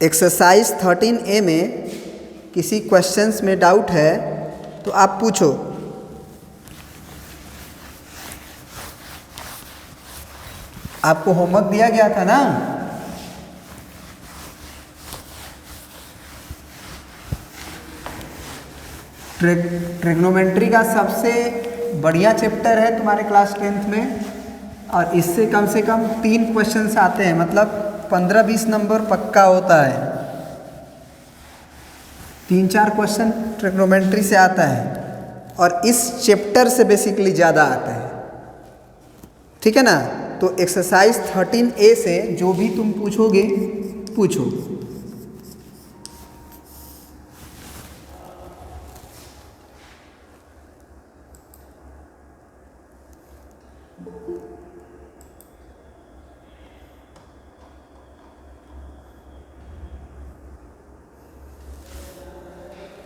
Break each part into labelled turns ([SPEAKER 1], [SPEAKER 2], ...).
[SPEAKER 1] Exercise 13A में किसी questions में डाउट है तो आप पूछो। आपको होमवर्क दिया गया था ना? ट्रिग्नोमेट्री का सबसे बढ़िया चैप्टर है तुम्हारे क्लास 10th में, और इससे कम से कम 3 क्वेश्चंस आते हैं, मतलब 15-20 नंबर पक्का होता है। 3-4 क्वेश्चन ट्रिग्नोमेट्री से आता है और इस चैप्टर से बेसिकली ज़्यादा आता है। ठीक है ना? तो एक्सरसाइज 13A से जो भी तुम पूछोगे पूछो।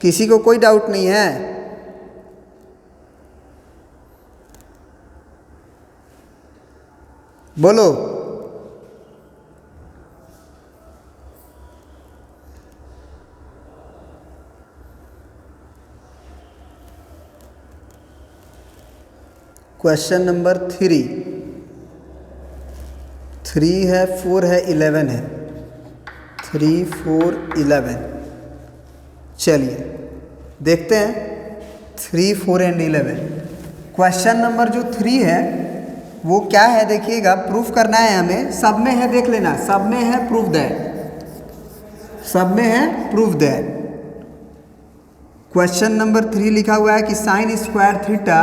[SPEAKER 1] किसी को कोई डाउट नहीं है? बोलो। क्वेश्चन नंबर 3 है, 4 है, 11 है। 3, 4, 11। चलिए देखते हैं 3, 4 एंड 11। क्वेश्चन नंबर जो 3 है वो क्या है देखिएगा, प्रूफ करना है हमें। सब में है, देख लेना, सब में है प्रूफ दैट, सब में है प्रूफ दैट। क्वेश्चन नंबर 3 लिखा हुआ है कि साइन स्क्वायर थीटा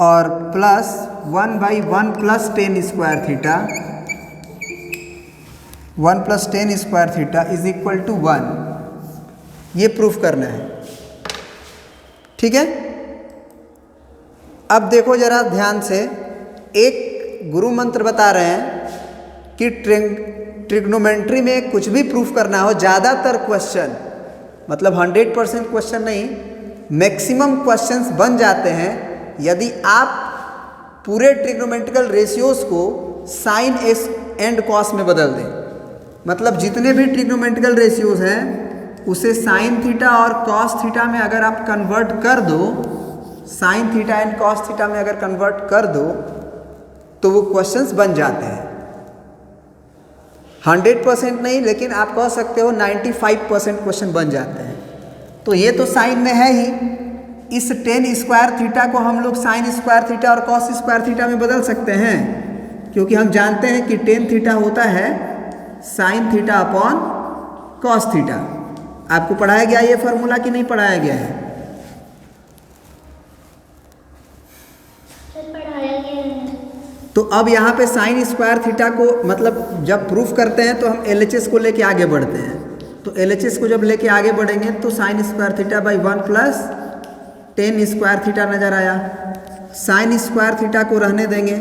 [SPEAKER 1] और plus 1/1 plus 10 square theta, 1 plus 10 square theta is equal to 1। ये प्रूफ करना है। ठीक है? अब देखो जरा ध्यान से, एक गुरु मंत्र बता रहे हैं कि ट्रिग्नोमेट्री में कुछ भी प्रूफ करना हो, ज़्यादातर क्वेश्चन, मतलब 100% क्वेश्चन नहीं, मैक्सिमम क्वेश्चंस बन जाते हैं यदि आप पूरे ट्रिग्नोमेट्रिकल रेशियोज को साइन एस एंड कॉस में बदल दें। मतलब जितने भी ट्रिग्नोमेट्रिकल रेशियोज हैं उसे साइन थीटा और कॉस थीटा में अगर आप कन्वर्ट कर दो, sine theta and cos theta में अगर कन्वर्ट कर दो तो वो क्वेश्चंस बन जाते हैं। 100% नहीं, लेकिन आप कह सकते हो 95% क्वेश्चन बन जाते हैं। तो ये तो साइन में है ही, इस 10 स्क्वायर थीटा को हम लोग साइन स्क्वायर थीटा और कॉस स्क्वायर थीटा में बदल सकते हैं, क्योंकि हम जानते हैं कि 10 थीटा होता है sine theta upon cos theta. आपको पढ़ाया गया ये फॉर्मूला कि नहीं पढ़ाया गया है?
[SPEAKER 2] पढ़ाया गया है।
[SPEAKER 1] तो अब यहाँ पे साइन स्क्वायर थीटा को, मतलब जब प्रूफ करते हैं तो हम LHS को लेके आगे बढ़ते हैं। तो LHS को जब लेके आगे बढ़ेंगे तो sign square theta by 1 plus 10 square theta नजर आया। साइन स्क्वायर थीटा को रहने देंगे,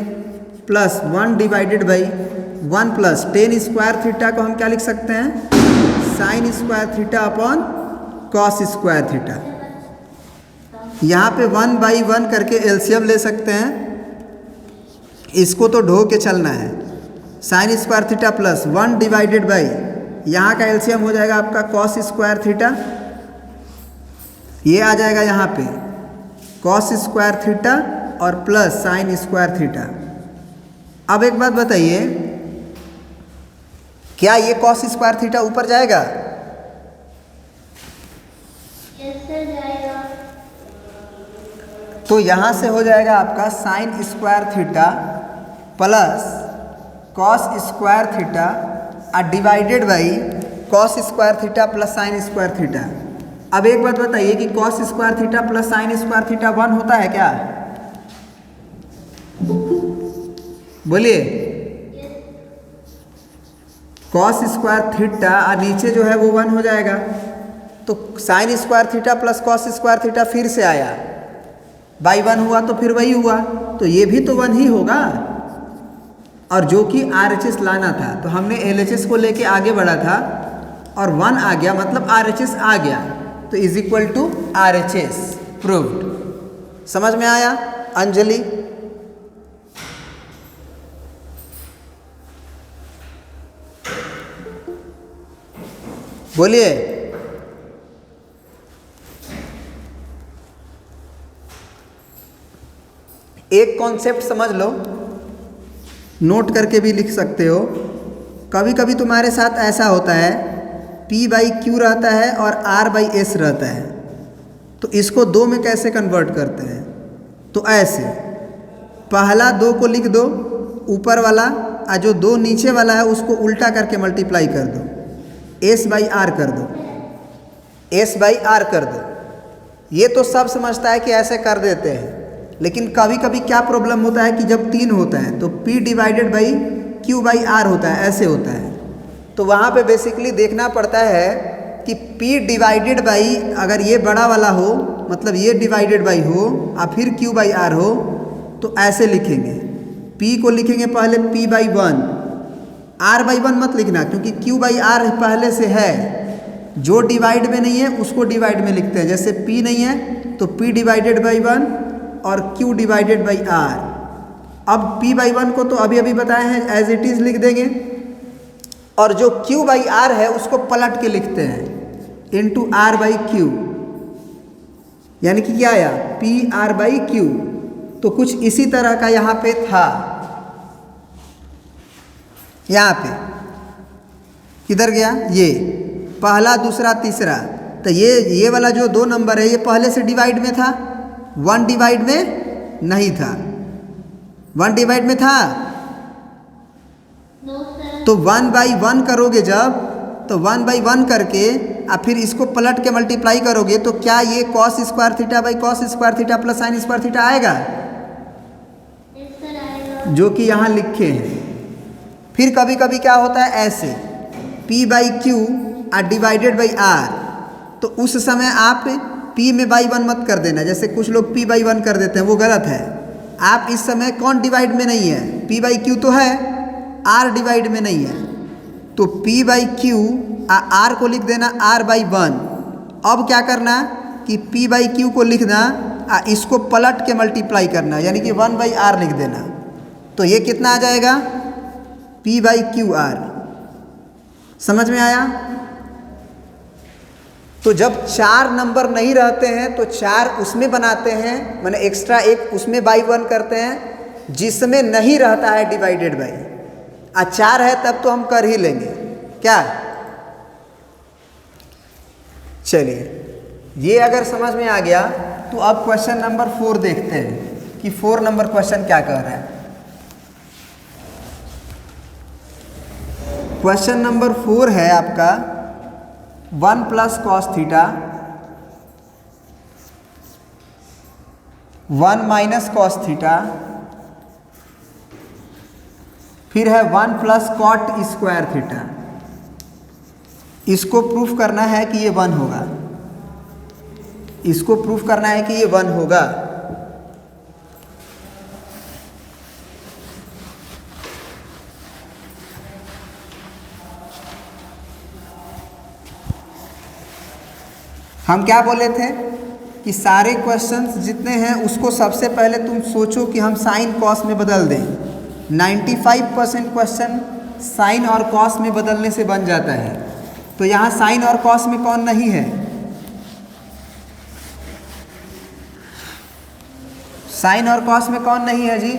[SPEAKER 1] plus 1 divided by 1 plus 10 square theta को हम क्या लिख सकते हैं? Sine square theta upon cos square theta. यहाँ पे 1/1 करके एलसीएम ले सकते हैं, इसको तो ढो के चलना है। Sign square theta plus 1 divided by, यहाँ का एलसीएम हो जाएगा आपका कॉस स्क्वायर थीटा, ये आ जाएगा यहाँ पे कॉस स्क्वायर थीटा और प्लस साइन स्क्वायर थीटा। अब एक बात बताइए, क्या ये कॉस स्क्वायर थीटा ऊपर जाएगा?
[SPEAKER 2] कैसे जाएगा?
[SPEAKER 1] तो यहाँ से हो जाएगा आपका sine square theta plus cos square theta और divided by cos square theta plus sine square theta. अब एक बात बताइए कि cos square theta plus sine square theta 1 होता है क्या? बोलिए। कॉस स्क्वायर थीटा और नीचे जो है वो 1 हो जाएगा। तो sign square theta plus cos square theta फिर से आया, बाई 1 हुआ तो फिर वही हुआ, तो ये भी तो 1 ही होगा। और जो कि RHS लाना था, तो हमने LHS को लेके आगे बढ़ा था और 1 आ गया, मतलब RHS आ गया, तो is equal to RHS proved. समझ में आया अंजलि? बोलिए। एक कॉन्सेप्ट समझ लो, नोट करके भी लिख सकते हो। कभी कभी तुम्हारे साथ ऐसा होता है P/Q रहता है और R/S रहता है, तो इसको दो में कैसे कन्वर्ट करते हैं? तो ऐसे, पहला दो को लिख दो ऊपर वाला, और जो दो नीचे वाला है उसको उल्टा करके मल्टीप्लाई कर दो, S/R कर दो, S/R कर दो। ये तो सब समझता है कि ऐसे कर देते हैं, लेकिन कभी कभी क्या प्रॉब्लम होता है कि जब 3 होता है तो P/Q/R होता है, ऐसे होता है। तो वहाँ पे बेसिकली देखना पड़ता है कि P/, अगर ये बड़ा वाला हो, मतलब ये डिवाइडेड बाई हो और फिर Q/R हो, तो ऐसे लिखेंगे। P को लिखेंगे पहले P/1, R/1 मत लिखना, क्योंकि Q/R पहले से है। जो डिवाइड में नहीं है उसको डिवाइड में लिखते हैं। जैसे P नहीं है तो P/1 और Q/R। अब P/1 को तो अभी अभी बताए हैं, एज इट इज़ लिख देंगे, और जो Q/R है उसको पलट के लिखते हैं इंटू R/Q, यानी कि क्या आया PR/Q। तो कुछ इसी तरह का यहाँ पे था, यहाँ पे किधर गया, ये पहला दूसरा तीसरा, तो ये वाला जो 2 नंबर है ये पहले से डिवाइड में था, 1 डिवाइड में नहीं था। 1 डिवाइड में था तो 1/1 करोगे जब, तो 1/1 करके और फिर इसको पलट के मल्टीप्लाई करोगे तो क्या ये cos square theta by cos square theta plus sine square theta आएगा, जो कि यहाँ लिखे हैं। फिर कभी कभी क्या होता है ऐसे P/Q और डिवाइडेड बाई R, तो उस समय आप P में /1 मत कर देना। जैसे कुछ लोग P/1 कर देते हैं, वो गलत है। आप इस समय कौन डिवाइड में नहीं है, P/Q तो है, R डिवाइड में नहीं है, तो P/Q R को लिख देना R/1। अब क्या करना कि P/Q को लिखना और इसको पलट के मल्टीप्लाई करना, यानी कि 1/R लिख देना। तो ये कितना आ जाएगा P/QR। समझ में आया? तो जब 4 नंबर नहीं रहते हैं तो 4 उसमें बनाते हैं, माने एक्स्ट्रा एक उसमें /1 करते हैं जिसमें नहीं रहता है डिवाइडेड बाई, और 4 है तब तो हम कर ही लेंगे क्या। चलिए, ये अगर समझ में आ गया तो अब क्वेश्चन नंबर 4 देखते हैं कि 4 नंबर क्वेश्चन क्या कह रहा है। क्वेश्चन नंबर 4 है आपका 1 + cos थीटा 1 - cos थीटा, फिर है 1 + cot स्क्वायर थीटा। इसको प्रूफ करना है कि ये 1 होगा, इसको प्रूफ करना है कि ये 1 होगा। हम क्या बोले थे कि सारे क्वेश्चंस जितने हैं उसको सबसे पहले तुम सोचो कि हम साइन कॉस में बदल दें। 95% क्वेश्चन साइन और कॉस में बदलने से बन जाता है। तो यहाँ साइन और कॉस में कौन नहीं है, साइन और कॉस में कौन नहीं है जी?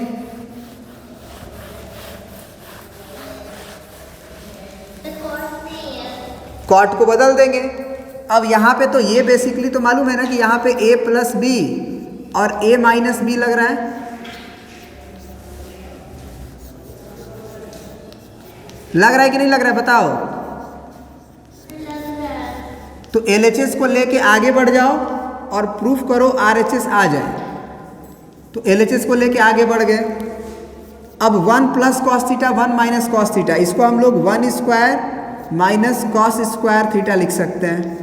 [SPEAKER 1] कॉट को बदल देंगे। अब यहाँ पे तो ये बेसिकली तो मालूम है ना कि यहाँ पे a + b और a - b लग रहा है। लग रहा है कि नहीं लग रहा है, बताओ। तो LHS को लेके आगे बढ़ जाओ और प्रूफ करो RHS आ जाए। तो LHS को लेके आगे बढ़ गए। अब 1 + cos थीटा 1 - cos थीटा, इसको हम लोग 1² - cos स्क्वायर थीटा लिख सकते हैं।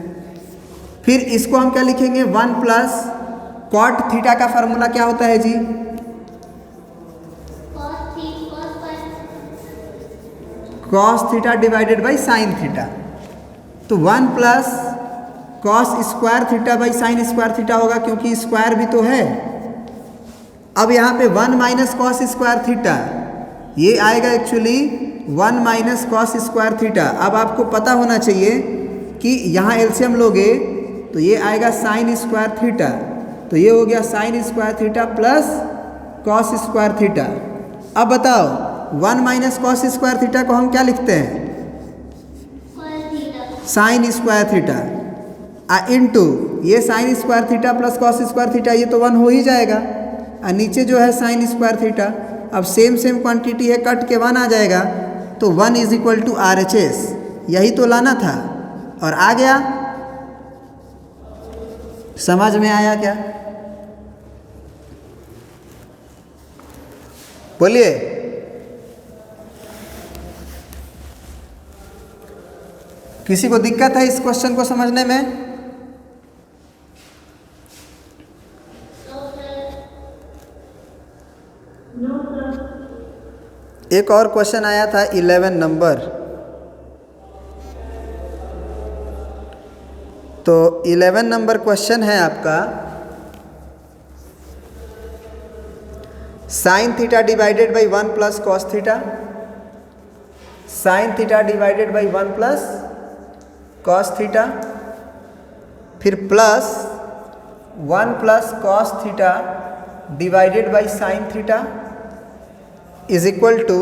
[SPEAKER 1] फिर इसको हम क्या लिखेंगे 1 + cot थीटा का फार्मूला क्या होता है जी? cos theta divided by sine theta. तो 1 + cos square theta by sign square theta होगा, क्योंकि स्क्वायर भी तो है। अब यहाँ पे 1 - cos स्क्वायर थीटा, ये आएगा एक्चुअली 1 - cos स्क्वायर थीटा। अब आपको पता होना चाहिए कि यहाँ एलसीएम लोगे तो ये आएगा साइन स्क्वायर थीटा, तो ये हो गया sign square theta plus cos square theta. अब बताओ 1 माइनस कॉस स्क्वायर थीटा को हम क्या लिखते हैं? साइन स्क्वायर थीटा इनटू ये sine square theta plus cos square theta, ये तो 1 हो ही जाएगा। और नीचे जो है साइन स्क्वायर थीटा, अब सेम क्वांटिटी है, कट के 1 आ जाएगा, तो 1 इज इक्वल टू RHS, यही तो लाना था और आ गया। समझ में आया क्या? बोलिए। किसी को दिक्कत है इस क्वेश्चन को समझने में? एक और क्वेश्चन आया था 11 नंबर, तो 11 नंबर क्वेश्चन है आपका sine theta divided by 1 plus cos theta, sine theta divided by 1 plus cos theta, फिर plus 1 plus cos theta divided by sine theta is equal to,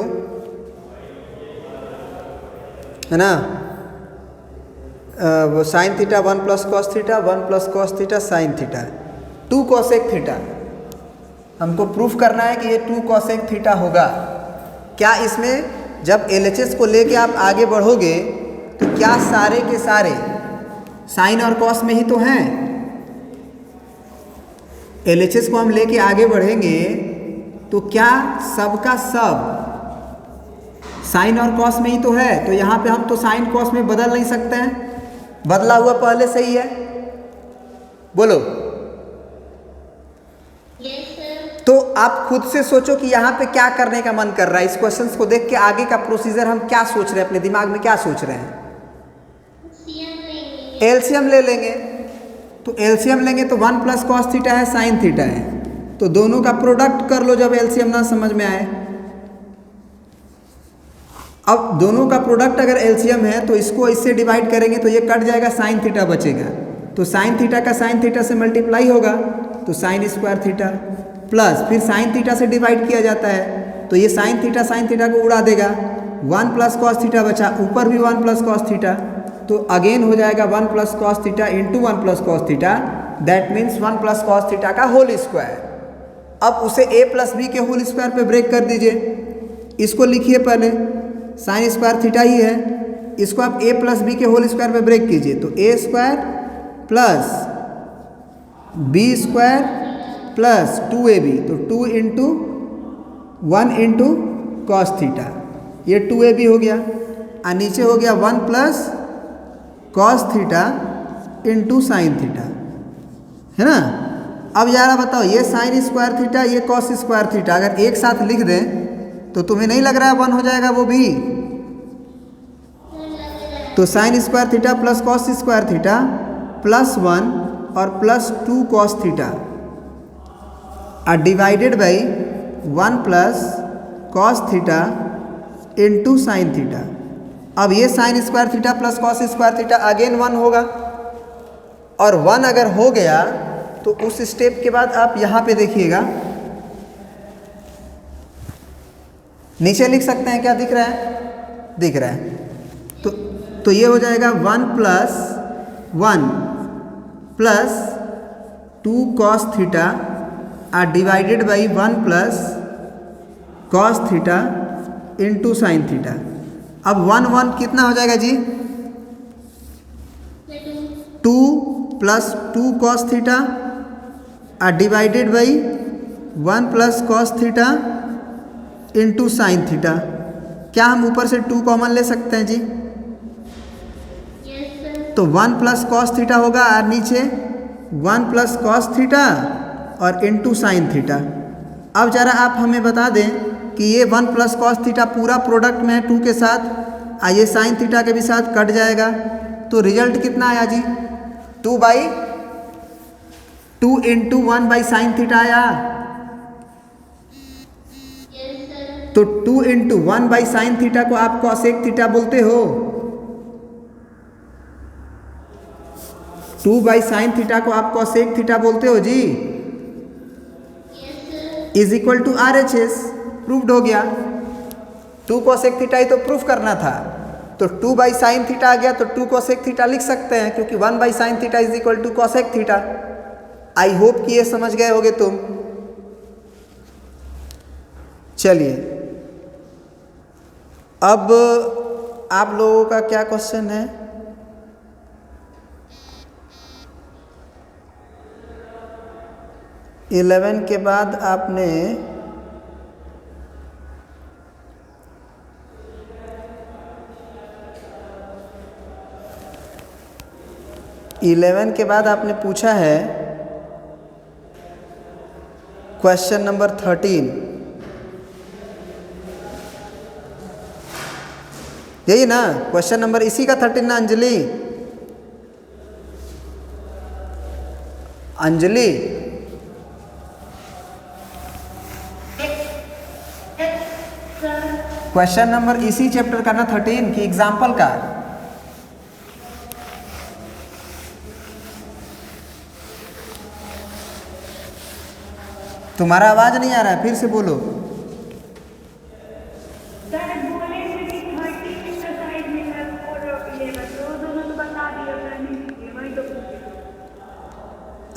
[SPEAKER 1] है ना, वो sine theta 1 plus cos theta, 1 plus cos theta sine theta, 2 cosec theta. हमको proof करना है कि ये 2 cosec theta होगा। क्या इसमें जब LHS को लेके आप आगे बढ़ोगे तो क्या सारे के सारे साइन और कॉस में ही तो हैं? LHS को हम लेके आगे बढ़ेंगे तो क्या सबका सब साइन और कॉस में ही तो है, तो यहाँ पे हम तो साइन कॉस में बदल नहीं सकते हैं, बदला हुआ पहले से ही है। बोलो। तो आप खुद से सोचो कि यहाँ पे क्या करने का मन कर रहा है। इस क्वेश्चन को देख के आगे का प्रोसीजर हम क्या सोच रहे हैं, अपने दिमाग में क्या सोच रहे हैं? एलसीएम ले लेंगे, तो एलसीएम लेंगे तो 1 प्लस कॉस थीटा है, साइन थीटा है, तो दोनों का प्रोडक्ट कर लो जब एलसीएम ना समझ में आए। अब दोनों का प्रोडक्ट अगर एलसीएम है तो इसको इससे डिवाइड करेंगे तो ये कट जाएगा, साइन थीटा बचेगा, तो साइन थीटा का साइन थीटा से मल्टीप्लाई होगा तो साइन स्क्वायर थीटा, प्लस फिर साइन थीटा से डिवाइड किया जाता है तो ये साइन थीटा को उड़ा देगा, 1 प्लस कॉस थीटा बचा, ऊपर भी 1 प्लस कॉस थीटा, तो अगेन हो जाएगा 1 plus cos theta into 1 plus cos theta, that means 1 plus cos theta का होल स्क्वायर। अब उसे a प्लस बी के होल स्क्वायर पे ब्रेक कर दीजिए। इसको लिखिए पहले, साइन स्क्वायर थीटा ही है, इसको आप a प्लस बी के होल स्क्वायर पे ब्रेक कीजिए तो a square plus b square plus 2ab, तो 2 इंटू 1 इंटू कॉस थीटा, ये 2ab हो गया, और नीचे हो गया 1 plus cos theta into sine theta, है ना। अब यार बताओ, ये साइन स्क्वायर थीटा, ये कॉस स्क्वायर थीटा अगर एक साथ लिख दें तो तुम्हें नहीं लग रहा है 1 हो जाएगा वो भी? तो sign square theta plus cos square theta plus 1 और प्लस 2 कॉस थीटा और divided by 1 plus cos theta into sine theta. अब ये sine square theta plus cos square theta again 1 होगा, और 1 अगर हो गया तो उस स्टेप के बाद आप यहाँ पे देखिएगा, नीचे लिख सकते हैं, क्या दिख रहा है? दिख रहा है, तो ये हो जाएगा 1 प्लस 2 कॉस थीटा और divided by 1 plus cos theta into sine theta. अब 1 कितना हो जाएगा जी? 2 प्लस 2 कॉस थीटा और divided by 1 plus cos theta into sine theta. क्या हम ऊपर से 2 कॉमन ले सकते हैं जी? तो 1 प्लस कॉस थीटा होगा और नीचे 1 प्लस कॉस थीटा और इंटू साइन थीटा। अब जरा आप हमें बता दें कि ये 1 प्लस कॉस थीटा पूरा प्रोडक्ट में है 2 के साथ, और ये साइन थीटा के भी साथ कट जाएगा, तो रिजल्ट कितना आया जी? 2 इंटू 1 बाई साइन थीटा आया। तो 2 इंटू 1 बाई साइन थीटा को आप कॉसेक थीटा बोलते हो। 2 बाई साइन थीटा को आप कॉसेक थीटा बोलते हो जी, is equal to RHS। Proved हो गया। 2 कॉसेक थीटा ही तो प्रूफ करना था, तो 2 बाई साइन थीटा आ गया तो 2 कॉसेक थीटा लिख सकते हैं, क्योंकि 1 by sine theta is equal to cosec theta. I hope कि ये समझ गए होगे तुम। चलिए, अब आप लोगों का क्या क्वेश्चन है? इलेवन के बाद आपने पूछा है क्वेश्चन नंबर 13। यही ना क्वेश्चन नंबर, इसी का 13 ना अंजलि? अंजलि क्वेश्चन नंबर इसी चैप्टर का ना 13 की एग्जाम्पल का? तुम्हारा आवाज नहीं आ रहा है, फिर से बोलो।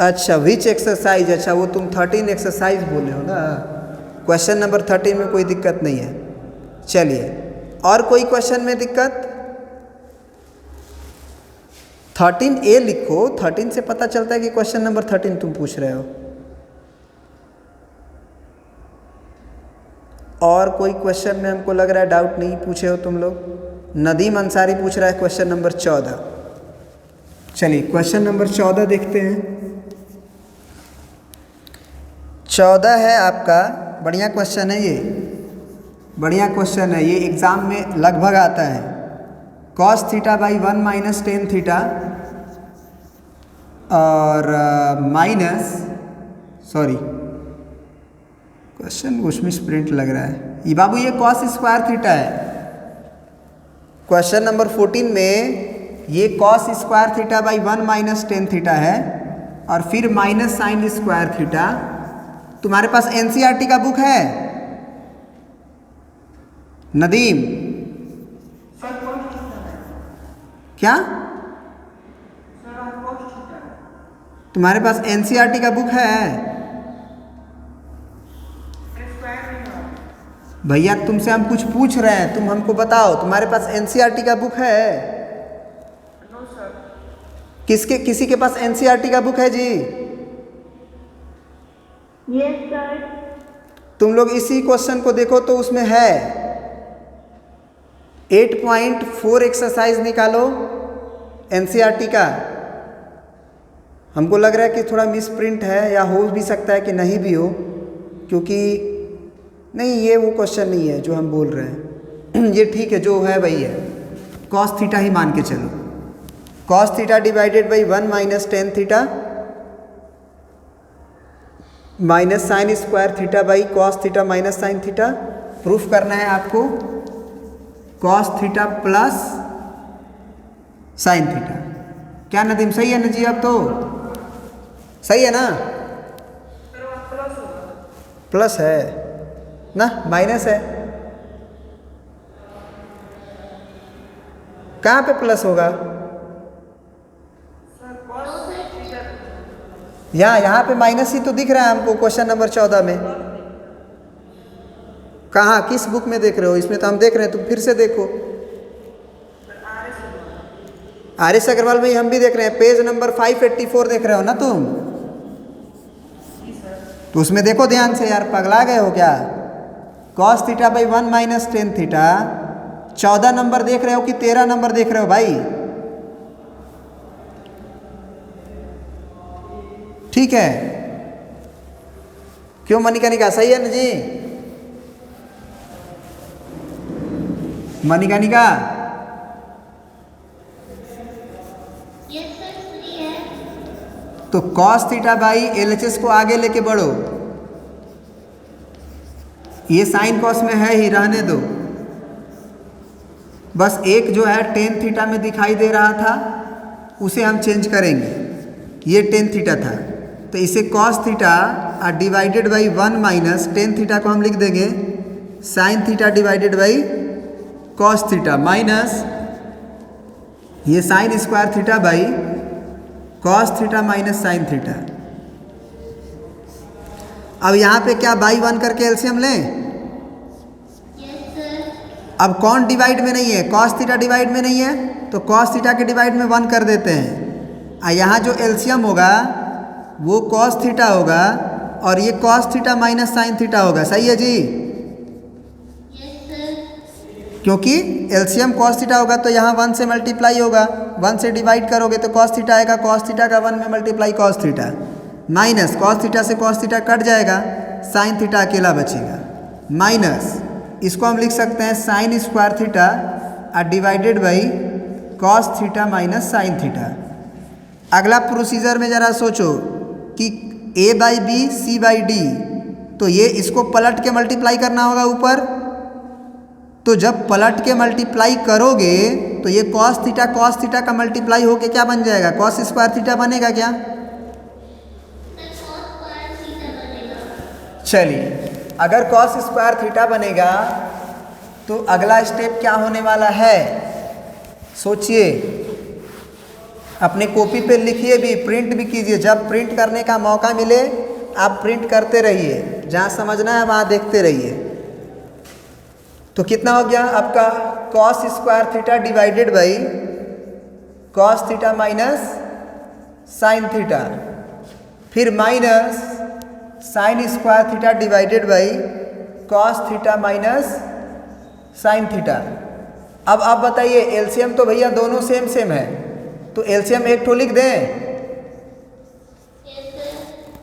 [SPEAKER 1] अच्छा, विच एक्सरसाइज? अच्छा, वो तुम 13 एक्सरसाइज बोले हो ना। क्वेश्चन नंबर 13 में कोई दिक्कत नहीं है। चलिए, और कोई क्वेश्चन में दिक्कत? 13A लिखो, 13 से पता चलता है कि क्वेश्चन नंबर 13 तुम पूछ रहे हो। और कोई क्वेश्चन में हमको लग रहा है डाउट नहीं पूछे हो तुम लोग। नदीम अंसारी पूछ रहा है क्वेश्चन नंबर 14। चलिए, क्वेश्चन नंबर 14 देखते हैं। 14 है आपका, बढ़िया क्वेश्चन है ये, बढ़िया क्वेश्चन है ये, एग्ज़ाम में लगभग आता है। cos theta by 1 minus tan theta और माइनस, सॉरी क्वेश्चन उसमें प्रिंट लग रहा है ये बाबू, ये cos स्क्वायर थीटा है। क्वेश्चन नंबर 14 में ये cos square theta by 1 minus tan theta है और फिर माइनस साइन स्क्वायर थीटा। तुम्हारे पास NCERT का बुक है नदीम? क्या तुम्हारे पास NCERT का बुक है? भैया तुमसे हम कुछ पूछ रहे हैं, तुम हमको बताओ, तुम्हारे पास NCERT का बुक है? किसी के पास NCERT का बुक है जी?
[SPEAKER 2] Yes sir.
[SPEAKER 1] तुम लोग इसी क्वेश्चन को देखो तो उसमें है 8.4 एक्सरसाइज निकालो NCERT का। हमको लग रहा है कि थोड़ा मिस प्रिंट है, या हो भी सकता है कि नहीं भी हो, क्योंकि नहीं, ये वो क्वेश्चन नहीं है जो हम बोल रहे हैं। ये ठीक है, जो है वही है, cos थीटा ही मान के चलो। cos theta divided by 1 minus tan theta minus sine square theta by cos theta minus sine theta. Proof करना है आपको cos theta plus sine theta. क्या नदीम, सही है ना जी? अब तो सही है ना? प्लस है ना, माइनस है? कहाँ पे प्लस होगा? यहाँ पे माइनस ही तो दिख रहा है हमको क्वेश्चन नंबर 14 में। कहाँ, किस बुक में देख रहे हो? इसमें तो हम देख रहे हैं, तुम फिर से देखो। RS अग्रवाल में ही हम भी देख रहे हैं, पेज नंबर 584 देख रहे हो ना तुम? तो उसमें देखो ध्यान से यार, पगला गए हो क्या? cos theta by 1 minus tan theta 14 number देख रहे हो कि 13 नंबर देख रहे हो भाई? ठीक है, क्यों मणिकर्णिका, सही है ना जी? मणिकर्णिका
[SPEAKER 2] यस सर, सही है।
[SPEAKER 1] तो cos थीटा बाई LHS को आगे लेके बढ़ो। ये साइन कॉस में है ही, रहने दो। बस एक जो है टेन थीटा में दिखाई दे रहा था, उसे हम चेंज करेंगे। ये टेन थीटा था, तो इसे cos theta divided by 1 minus tan theta को हम लिख देंगे sine theta divided by cos theta minus ये sine square theta by cos theta minus sine theta. अब यहाँ पे क्या बाई 1 करके एलसीएम लें?
[SPEAKER 2] Yes sir.
[SPEAKER 1] अब कौन डिवाइड में नहीं है? कॉस थीटा डिवाइड में नहीं है, तो कॉस थीटा के डिवाइड में 1 कर देते हैं। यहाँ जो एलसीएम होगा वो कॉस थीटा होगा और ये cos theta minus sine theta होगा। सही है जी?
[SPEAKER 2] Yes sir.
[SPEAKER 1] क्योंकि एलसीएम कॉस थीटा होगा तो यहाँ 1 से मल्टीप्लाई होगा, 1 से डिवाइड करोगे तो कॉस थीटा आएगा, कॉस थीटा का 1 में multiply cos theta minus cos theta से कॉस थीटा कट जाएगा, साइन थीटा अकेला बचेगा माइनस इसको हम लिख सकते हैं sine square theta divided by cos theta minus sine theta. अगला प्रोसीजर में ज़रा सोचो कि a by B C by D, तो ये इसको पलट के मल्टीप्लाई करना होगा ऊपर। तो जब पलट के मल्टीप्लाई करोगे तो ये कॉस थीटा का मल्टीप्लाई होके क्या बन जाएगा? कॉस स्क्वायर थीटा बनेगा क्या? चलिए, अगर कॉस स्क्वायर थीटा बनेगा तो अगला स्टेप क्या होने वाला है? सोचिए, अपने कॉपी पे लिखिए भी, प्रिंट भी कीजिए। जब प्रिंट करने का मौका मिले आप प्रिंट करते रहिए, जहाँ समझना है वहाँ देखते रहिए। तो कितना हो गया आपका? Cos square theta divided by cos theta minus sine theta, फिर minus sine square theta divided by cos theta minus sine theta. अब आप बताइए, एलसीएम तो भैया दोनों सेम सेम है, तो एलसीएम एक ठो लिख दें,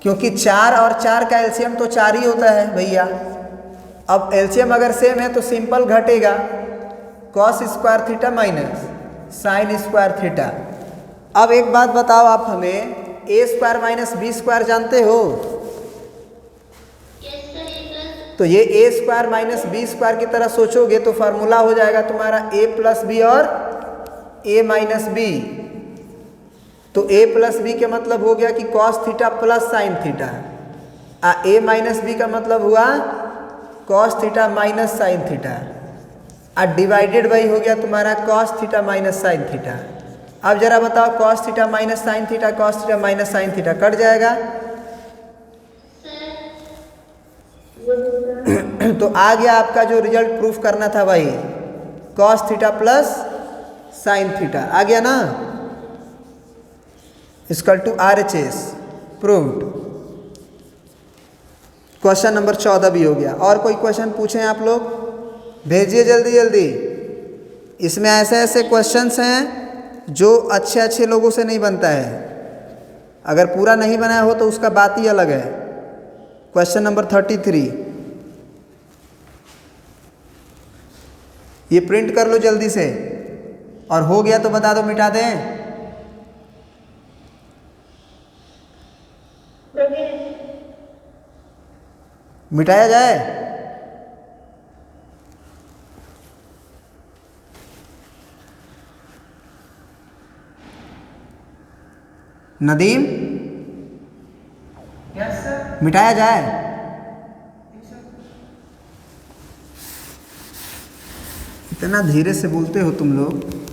[SPEAKER 1] क्योंकि 4 और 4 का एलसीएम तो 4 ही होता है भैया। अब एलसीएम अगर सेम है तो सिंपल घटेगा, cos square theta minus sine square theta. अब एक बात बताओ आप हमें, ए स्क्वायर माइनस बी स्क्वायर जानते हो? तो ये ए स्क्वायर माइनस बी स्क्वायर की तरह सोचोगे तो फार्मूला हो जाएगा तुम्हारा ए प्लस बी और ए माइनस बी। तो ए प्लस बी का मतलब हो गया कि cos theta plus sine theta, A minus B का मतलब हुआ cos theta minus sine theta, divided by हो गया तुम्हारा cos theta minus sine theta. अब जरा बताओ, cos theta minus sine theta, cos theta minus sine theta cut जाएगा। तो आ गया आपका जो रिजल्ट प्रूफ करना था भाई, cos theta plus sine theta आ गया ना, equal to RHS proved. Question number 14 भी हो गया। और कोई क्वेश्चन पूछें आप लोग? भेजिए जल्दी जल्दी। इसमें ऐसे ऐसे क्वेश्चंस हैं जो अच्छे अच्छे लोगों से नहीं बनता है, अगर पूरा नहीं बनाया हो तो उसका बात ही अलग है। क्वेश्चन नंबर 33, ये प्रिंट कर लो जल्दी से, और हो गया तो बता दो, मिटा दें। मिटाया जाए? Nadeem,
[SPEAKER 3] yes sir.
[SPEAKER 1] मिटाया जाए? इतना धीरे से बोलते हो तुम लोग।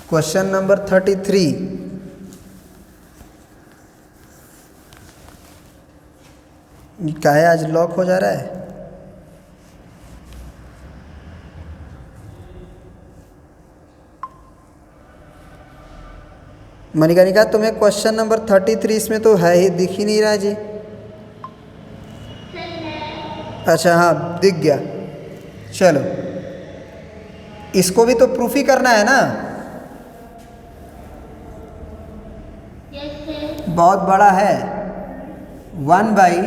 [SPEAKER 1] क्वेश्चन नंबर 33, क्या है आज लॉक हो जा रहा है? मणिकर्णिका, तुम्हें क्वेश्चन नंबर 33 इसमें तो है ही, दिख ही नहीं रहा जी। अच्छा हाँ, दिख गया। चलो, इसको भी तो प्रूफ ही करना है ना। बहुत बड़ा है, 1 by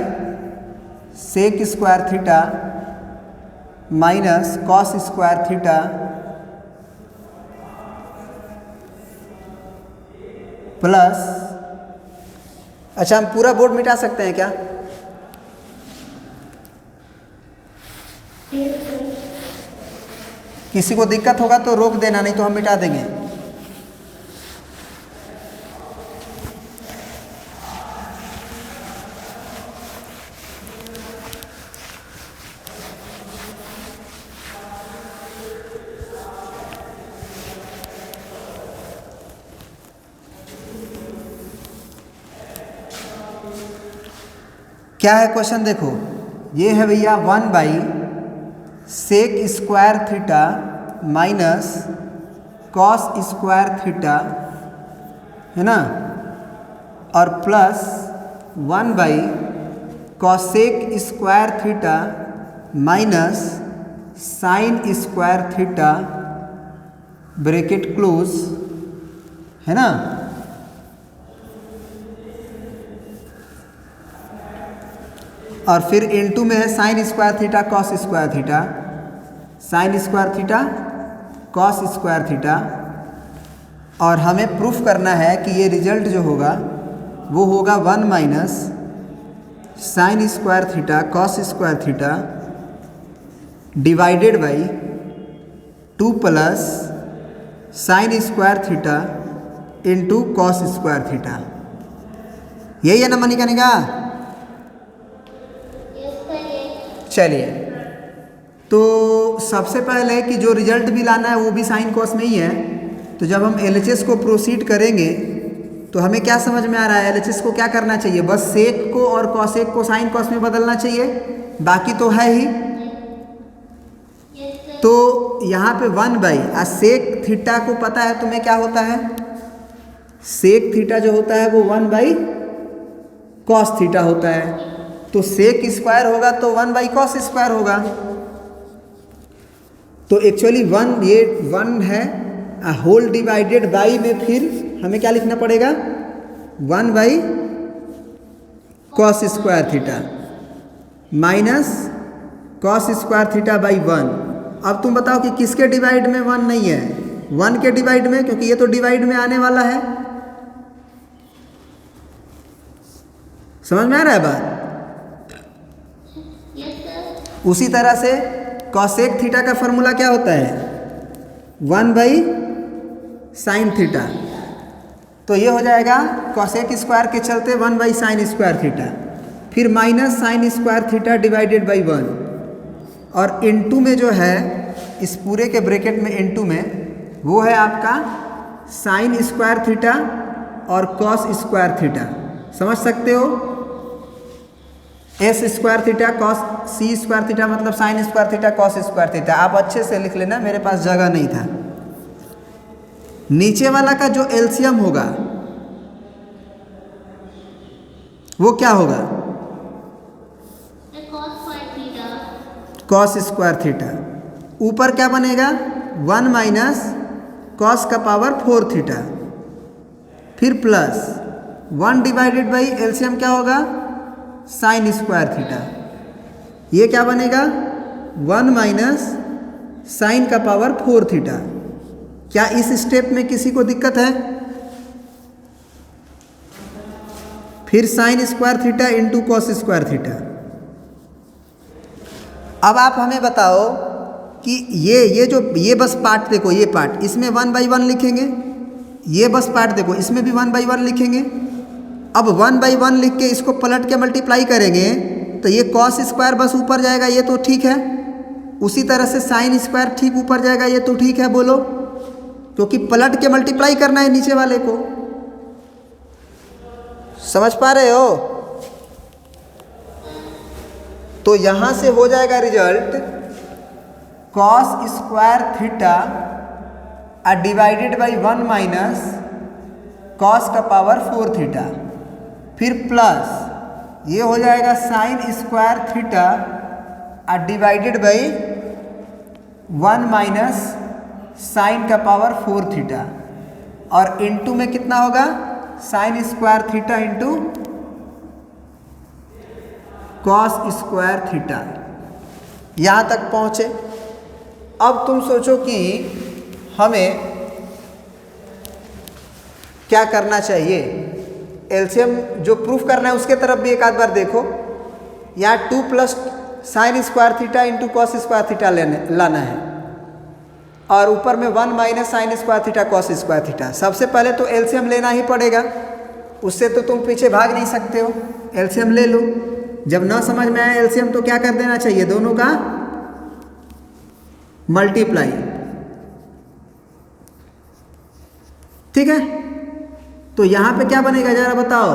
[SPEAKER 1] sec square theta minus cos square theta plus, अच्छा हम पूरा बोर्ड मिटा सकते हैं क्या?
[SPEAKER 2] Yes sir.
[SPEAKER 1] किसी को दिक्कत होगा तो रोक देना, नहीं तो हम मिटा देंगे। क्या है क्वेश्चन देखो, ये है भैया 1/sec square theta minus cos square theta, है ना, और plus 1/cosec square theta minus sine square theta bracket close, है ना। और फिर इनटू में है sign square theta cos square theta, sign square theta cos square theta. और हमें प्रूफ करना है कि ये रिजल्ट जो होगा वो होगा 1 minus sine square theta cos square theta divided by 2 plus sine square theta into cos square theta. यही है ना मनी का निगाह। चलिए, तो सबसे पहले कि जो रिजल्ट भी लाना है वो भी साइन कॉस में ही है। तो जब हम LHS को प्रोसीड करेंगे तो हमें क्या समझ में आ रहा है, LHS को क्या करना चाहिए, बस सेक को और कॉसेक को साइन कॉस में बदलना चाहिए, बाकी तो है ही। तो यहाँ पे 1/सेक थीटा को पता है तुम्हें क्या होता है, सेक थीटा जो होता है वो 1/कॉस थीटा होता है। तो सेक स्क्वायर होगा तो 1/कॉस स्क्वायर होगा। तो एक्चुअली 1 ये 1 है, होल डिवाइडेड बाई में फिर हमें क्या लिखना पड़ेगा, one by cos square theta minus cos square theta by 1। अब तुम बताओ कि किसके डिवाइड में 1 नहीं है, 1 के डिवाइड में, क्योंकि ये तो डिवाइड में आने वाला है। समझ में आ रहा है बात। उसी तरह से कॉसेक थीटा का फॉर्मूला क्या होता है, 1/साइन थीटा। तो ये हो जाएगा कॉसेक स्क्वायर के चलते 1/साइन स्क्वायर थीटा, फिर minus sine square theta divided by 1, और इनटू में जो है इस पूरे के ब्रैकेट में इनटू में वो है आपका साइन स्क्वायर थीटा और कॉस स्क्वायर थीटा। समझ सकते हो, एस स्क्वायर थीटा कॉस सी स्क्वायर थीटा मतलब sign square theta cos square theta. आप अच्छे से लिख लेना, मेरे पास जगह नहीं था। नीचे वाला का जो एलसीएम होगा वो क्या होगा, कॉस स्क्वायर थीटा। ऊपर क्या बनेगा, 1 माइनस कॉस का पावर 4 थीटा, फिर प्लस 1 डिवाइडेड बाई एलसीएम क्या होगा, साइन स्क्वायर थीटा। ये क्या बनेगा, 1 माइनस साइन का पावर 4 थीटा। क्या इस स्टेप में किसी को दिक्कत है। फिर sine square theta into cos square theta. अब आप हमें बताओ कि ये बस पार्ट देखो, ये पार्ट इसमें 1/1 लिखेंगे, ये बस पार्ट देखो इसमें भी 1/1 लिखेंगे। अब 1/1 लिख के इसको पलट के मल्टीप्लाई करेंगे तो ये कॉस स्क्वायर बस ऊपर जाएगा, ये तो ठीक है। उसी तरह से साइन स्क्वायर ठीक ऊपर जाएगा, ये तो ठीक है। बोलो, क्योंकि पलट के मल्टीप्लाई करना है नीचे वाले को। समझ पा रहे हो। तो यहां से हो जाएगा result cos square theta divided by 1 minus cos का पावर 4 थीटा, फिर प्लस ये हो जाएगा sine square theta divided by 1 minus sine का पावर 4 थीटा, और इनटू में कितना होगा, sine square theta into cos square theta. यहाँ तक पहुँचे। अब तुम सोचो कि हमें क्या करना चाहिए। एलसीएम जो प्रूफ करना है उसके तरफ भी एक आध बार देखो। यहाँ 2 plus sine square theta into cos square theta लाना है, और ऊपर में 1 minus sine square theta cos square theta. सबसे पहले तो एलसीएम लेना ही पड़ेगा, उससे तो तुम पीछे भाग नहीं सकते हो। एलसीएम ले लो। जब ना समझ में आए एलसीएम तो क्या कर देना चाहिए, दोनों का मल्टीप्लाई। ठीक है, तो यहां पे क्या बनेगा जरा बताओ,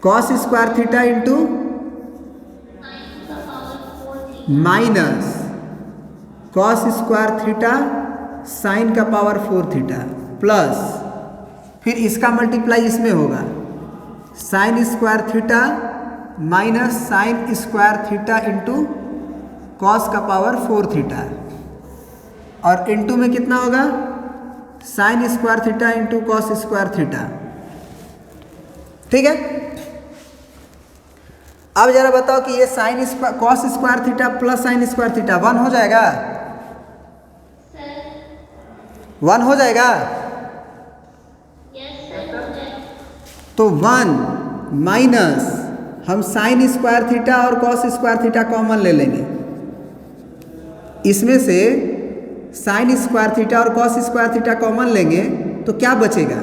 [SPEAKER 1] cos square theta into minus cos square theta sine का पावर 4 थीटा प्लस फिर इसका मल्टीप्लाई इसमें होगा, sine square theta minus sine square theta into cos का पावर 4 थीटा, और इंटू में कितना होगा, sine square theta into cos square theta. ठीक है, अब जरा बताओ कि ये sine cos square theta plus sine square theta 1 हो जाएगा, 1 हो जाएगा। तो 1 माइनस हम साइन स्क्वायर थीटा और कॉस स्क्वायर थीटा कॉमन ले लेंगे, इसमें से साइन स्क्वायर थीटा और कॉस स्क्वायर थीटा कॉमन लेंगे तो क्या बचेगा,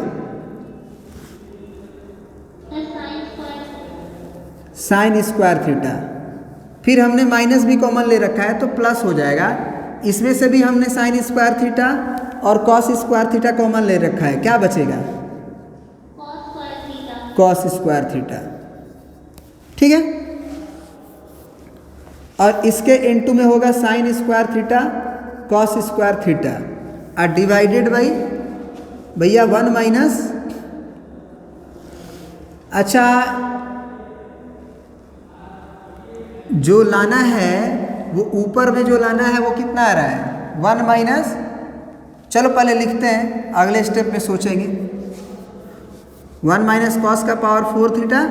[SPEAKER 1] साइन स्क्वायर थीटा। फिर हमने माइनस भी कॉमन ले रखा है तो प्लस हो जाएगा, इसमें से भी हमने साइन स्क्वायर थीटा और कॉस स्क्वायर थीटा कॉमन ले रखा है, क्या बचेगा, कॉस स्क्वायर थीटा। ठीक है, और इसके इनटू में होगा sine square theta cos square theta और डिवाइडेड बाई भैया 1 माइनस, अच्छा जो लाना है वो ऊपर में जो लाना है वो कितना आ रहा है, 1 माइनस, चलो पहले लिखते हैं अगले स्टेप में सोचेंगे। 1 माइनस कॉस का पावर 4 थीटा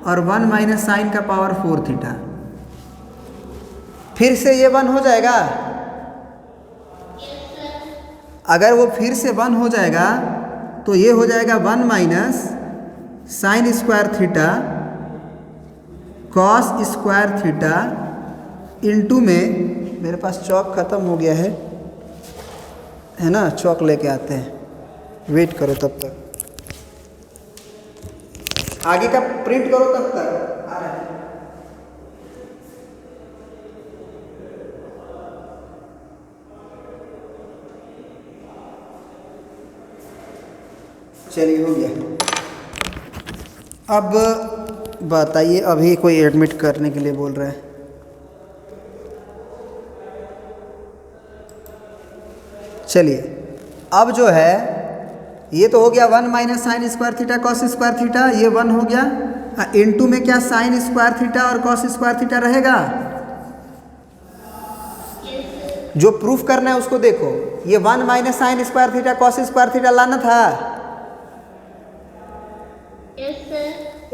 [SPEAKER 1] और 1 माइनस साइन का पावर 4 थीटा। फिर से ये 1 हो जाएगा, अगर वो फिर से 1 हो जाएगा तो ये हो जाएगा 1 minus sine square theta cos square theta into में, मेरे पास चौक ख़त्म हो गया है ना, चौक लेके आते हैं, वेट करो तब तक, आगे का प्रिंट करो तब तक आ रहा है। चलिए हो गया। अब बताइए, अभी कोई एडमिट करने के लिए बोल रहा है, चलिए अब जो है ये तो हो गया 1 minus sine square theta cos square theta, ये 1 हो गया, इनटू में क्या साइन स्क्वायर थीटा और कॉस स्क्वायर थीटा रहेगा। जो प्रूफ करना है उसको देखो, ये 1 minus sine square theta cos square theta लाना था,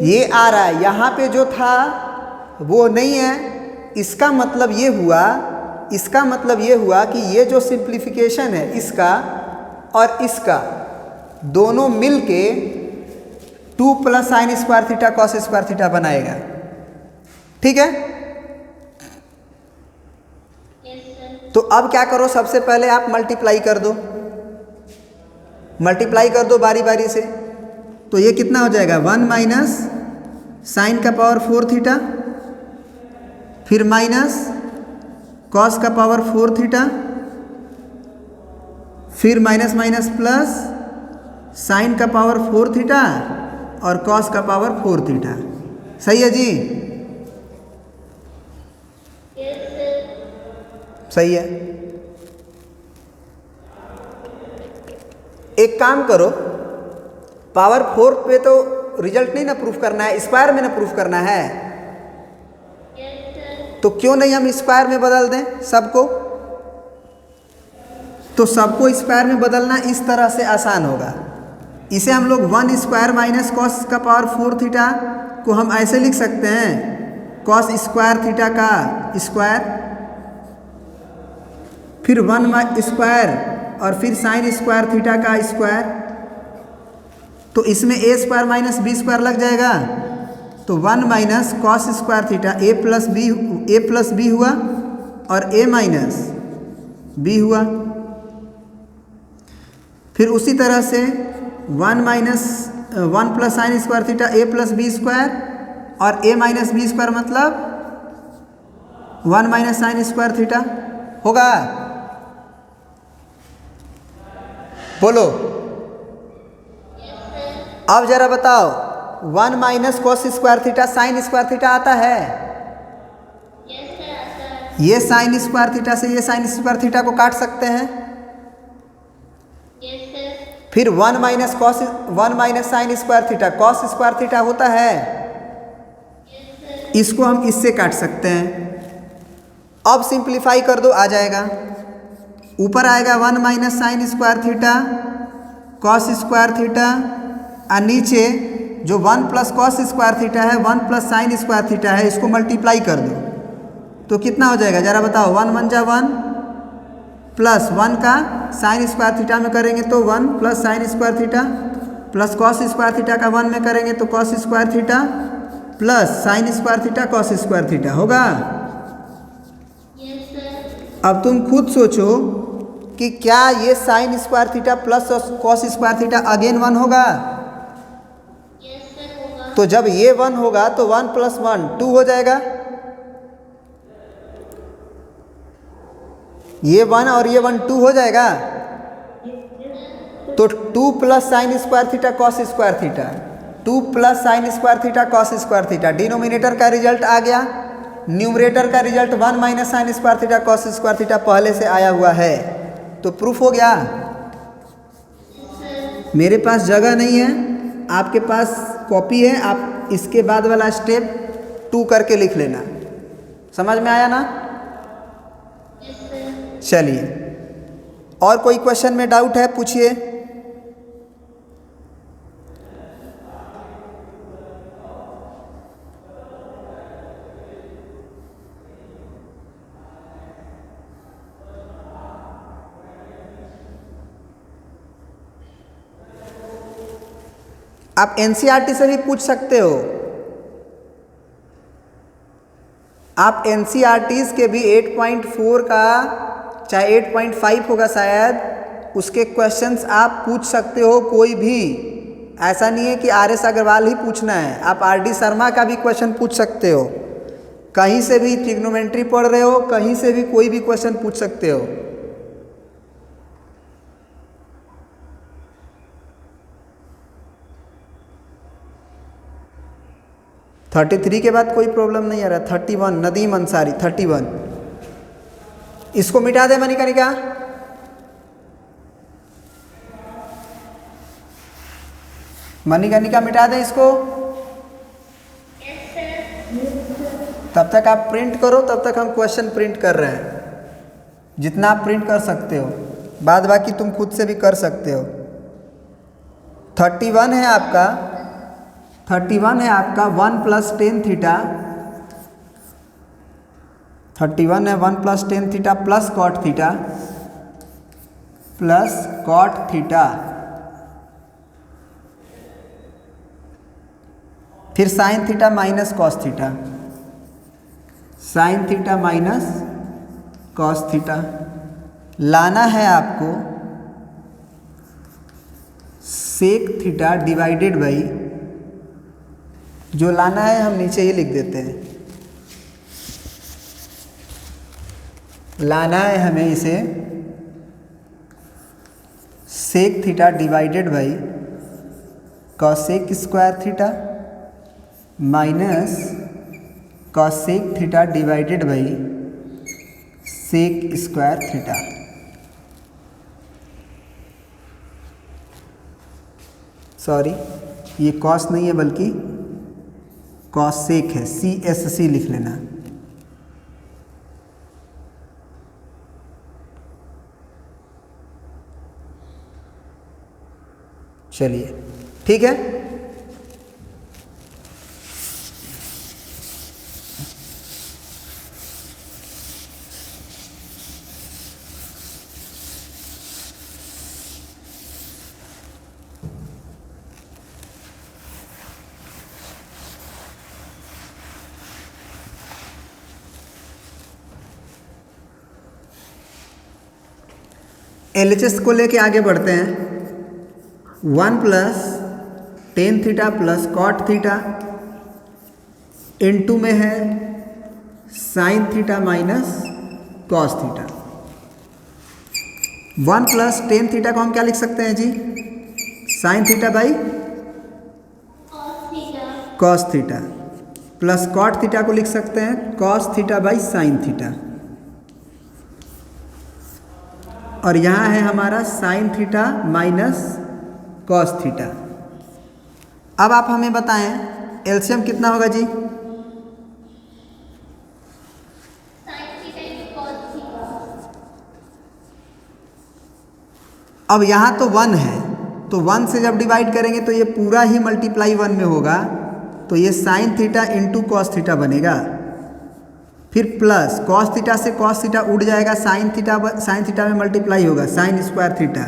[SPEAKER 1] ये आ रहा है, यहाँ पे जो था वो नहीं है। इसका मतलब ये हुआ, इसका मतलब ये हुआ कि ये जो सिंप्लीफिकेशन है इसका और इसका दोनों मिलके 2 plus sine square theta cos square theta बनाएगा। ठीक है, तो अब क्या करो, सबसे पहले आप मल्टीप्लाई कर दो, मल्टीप्लाई कर दो बारी बारी से। तो ये कितना हो जाएगा, 1 माइनस साइन का पावर 4 थीटा, फिर माइनस कॉस का पावर 4 थीटा, फिर माइनस माइनस प्लस साइन का पावर 4 थीटा और कॉस का पावर 4 थीटा। सही है जी, सही है। एक काम करो, पावर 4 पे तो रिजल्ट नहीं ना प्रूफ करना है, स्क्वायर में ना प्रूफ करना है, तो क्यों नहीं हम स्क्वायर में बदल दें सबको। तो सबको स्क्वायर में बदलना इस तरह से आसान होगा, इसे हम लोग 1 स्क्वायर माइनस कॉस का पावर 4 थीटा को हम ऐसे लिख सकते हैं, कॉस स्क्वायर थीटा का स्क्वायर, फिर 1 स्क्वायर और फिर साइन स्क्वायर थीटा का स्क्वायर। तो इसमें a square minus B square लग जाएगा, तो 1 minus cos square theta A plus B हुआ और ए माइनस बी हुआ। फिर उसी तरह से 1 plus sine square theta A plus B square और ए माइनस बी स्क्वायर मतलब 1 माइनस साइन स्क्वायर थीटा होगा। बोलो अब जरा बताओ 1 minus cos square theta sine square theta आता है? ये साइन स्क्वायर थीटा से ये साइन स्क्वायर थीटा को काट सकते हैं। फिर 1 minus sine square theta cos square theta होता है। इसको हम इससे काट सकते हैं। अब सिंप्लीफाई कर दो, आ जाएगा। ऊपर आएगा 1 minus sine square theta cos square theta और नीचे जो 1 प्लस कॉस स्क्वायर थीटा है 1 प्लस साइन स्क्वायर थीटा है, इसको मल्टीप्लाई कर दो तो कितना हो जाएगा जरा बताओ। 1 1 जा 1 प्लस 1 का साइन स्क्वायर थीटा में करेंगे तो 1 plus sine square theta plus cos square theta का 1 में करेंगे तो cos square theta plus sine square theta cos square theta होगा। अब तुम खुद सोचो कि क्या ये sine square theta plus cos square theta again 1 होगा? तो जब ये 1 होगा तो 1 प्लस 1 2 हो जाएगा। ये 1 और ये 1 2 हो जाएगा। तो 2 plus sine square theta cos square theta 2 plus sine square theta cos square theta denominator का रिजल्ट आ गया। न्यूमरेटर का result 1 minus sine square theta cos square theta पहले से आया हुआ है। तो प्रूफ हो गया। मेरे पास जगह नहीं है, आपके पास कॉपी है, आप इसके बाद वाला स्टेप 2 करके लिख लेना। समझ में आया ना? चलिए, और कोई क्वेश्चन में डाउट है पूछिए। आप एनसीईआरटी से भी पूछ सकते हो। आप एनसीईआरटीज़ के भी 8.4 का चाहे 8.5 होगा शायद, उसके क्वेश्चंस आप पूछ सकते हो कोई भी। ऐसा नहीं है कि आर.एस. अग्रवाल ही पूछना है, आप आर.डी. शर्मा का भी क्वेश्चन पूछ सकते हो। कहीं से भी ट्रिग्नोमेट्री पढ़ रहे हो, कहीं से भी कोई भी क्वेश्चन पूछ सकते हो। थर्टी 33 के बाद कोई प्रॉब्लम नहीं आ रहा। 31 नदीम अंसारी 31, इसको मिटा दे मणिकर्णिका। मणिकर्णिका मिटा दे इसको। तब तक आप प्रिंट करो, तब तक हम क्वेश्चन प्रिंट कर रहे हैं। जितना आप प्रिंट कर सकते हो, बाद बाकी तुम खुद से भी कर सकते हो। 31 है आपका 1 प्लस टेन थीटा। 31 है 1 plus tan theta plus cot theta फिर sine theta minus cos theta, sine theta minus cos theta. लाना है आपको सेक थीटा डिवाइडेड बाई, जो लाना है हम नीचे ही लिख देते हैं। लाना है हमें इसे sec theta divided by cosec square theta minus cosec theta divided by sec square theta. Sorry, ये कॉस नहीं है बल्कि कॉसेक है, CSC लिख लेना। चलिए ठीक है। LHS को लेके आगे बढ़ते हैं। 1 plus tan theta plus cot theta into में है sine theta minus cos theta. 1 plus tan theta को हम क्या लिख सकते हैं जी? Sine theta by cos theta, plus cot theta को लिख सकते हैं cos theta by sine theta, और यहाँ है हमारा sine theta minus cos theta. अब आप हमें बताएं एलसीएम कितना होगा जी? अब यहाँ तो 1 है, तो 1 से जब डिवाइड करेंगे तो ये पूरा ही मल्टीप्लाई 1 में होगा, तो ये sign theta into cos theta बनेगा। फिर प्लस कॉस थीटा से कॉस थीटा उड़ जाएगा, साइन थीटा में मल्टीप्लाई होगा साइन स्क्वायर थीटा।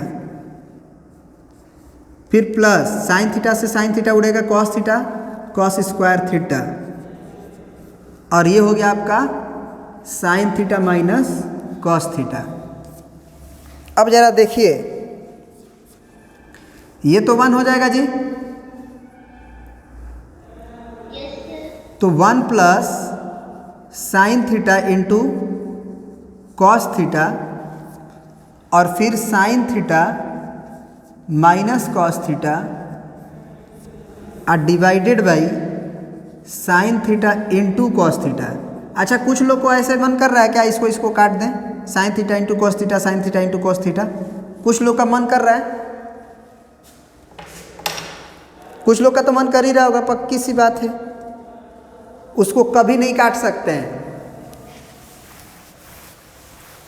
[SPEAKER 1] फिर प्लस साइन थीटा से साइन थीटा उड़ेगा, cos theta cos square theta, और ये हो गया आपका sine theta minus cos theta. अब जरा देखिए, ये तो 1 हो जाएगा जी, तो 1 plus sine theta into cos theta, और फिर sine theta minus cos theta और divided by sine theta into cos theta. अच्छा, कुछ लोग को ऐसे मन कर रहा है क्या इसको काट दें, sign theta into cos theta, sine theta into cos theta? कुछ लोग का मन कर रहा है, कुछ लोग का तो मन कर ही रहा होगा, पक्की सी बात है। उसको कभी नहीं काट सकते हैं,